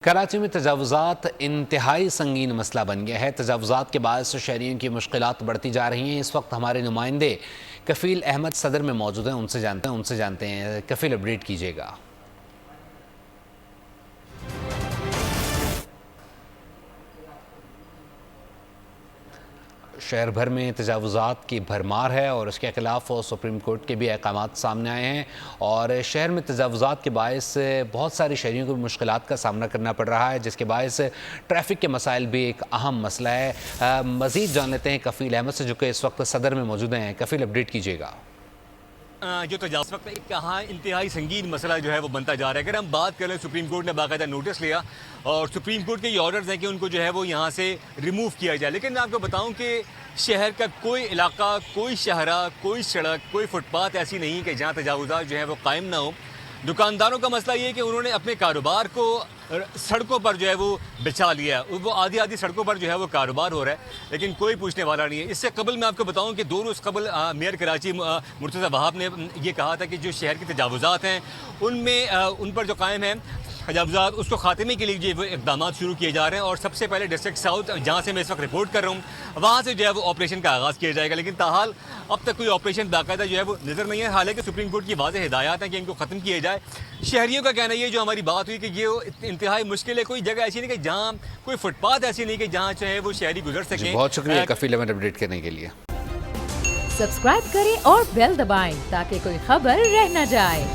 کراچی میں تجاوزات انتہائی سنگین مسئلہ بن گیا ہے۔ تجاوزات کے باعث شہریوں کی مشکلات بڑھتی جا رہی ہیں۔ اس وقت ہمارے نمائندے کفیل احمد صدر میں موجود ہیں، ان سے جانتے ہیں۔ کفیل، اپڈیٹ کیجیے گا۔ شہر بھر میں تجاوزات کی بھرمار ہے اور اس کے خلاف سپریم کورٹ کے بھی احکامات سامنے آئے ہیں، اور شہر میں تجاوزات کے باعث بہت ساری شہریوں کو مشکلات کا سامنا کرنا پڑ رہا ہے، جس کے باعث ٹریفک کے مسائل بھی ایک اہم مسئلہ ہے۔ مزید جان لیتے ہیں کفیل احمد سے، جو کہ اس وقت صدر میں موجود ہیں۔ کفیل، اپڈیٹ کیجیے گا۔ جو تجاوز وقت ایک انتہائی سنگین مسئلہ جو ہے وہ بنتا جا رہا ہے۔ اگر ہم بات کریں، سپریم کورٹ نے باقاعدہ نوٹس لیا اور سپریم کورٹ کے یہ آرڈرز ہیں کہ ان کو جو ہے وہ یہاں سے ریموو کیا جائے، لیکن میں آپ کو بتاؤں کہ شہر کا کوئی علاقہ، کوئی شاہراہ، کوئی سڑک، کوئی فٹ پاتھ ایسی نہیں کہ جہاں تجاوزات جو ہے وہ قائم نہ ہو۔ دکانداروں کا مسئلہ یہ ہے کہ انہوں نے اپنے کاروبار کو سڑکوں پر جو ہے وہ بچھا لیا ہے، وہ آدھی سڑکوں پر جو ہے وہ کاروبار ہو رہا ہے، لیکن کوئی پوچھنے والا نہیں ہے۔ اس سے قبل میں آپ کو بتاؤں کہ 2 روز قبل میئر کراچی مرتضی وہاب نے یہ کہا تھا کہ جو شہر کے تجاوزات ہیں ان پر جو قائم ہیں تجاوزات، اس کو خاتمے کے لیے جو وہ اقدامات شروع کیے جا رہے ہیں، اور سب سے پہلے ڈسٹرکٹ ساؤتھ، جہاں سے میں اس وقت رپورٹ کر رہا ہوں، وہاں سے جو ہے وہ آپریشن کا آغاز کیا جائے گا، لیکن تاحال اب تک کوئی آپریشن باقاعدہ جو ہے وہ نظر نہیں ہے۔ حالانکہ سپریم کورٹ کی واضح ہدایات ہیں کہ ان کو ختم کیا جائے۔ شہریوں کا کہنا یہ جو ہماری بات ہوئی کہ یہ انتہائی مشکل ہے، کوئی جگہ ایسی نہیں کہ جہاں کوئی فٹ پاتھ ایسی نہیں کہ جہاں جو ہے وہ شہری گزر سکیں۔ بہت شکریہ کفیل احمد اپڈیٹ کرنے کے لیے۔ سبسکرائب کریں اور بیل دبائیں تاکہ کوئی خبر رہ نہ جائے۔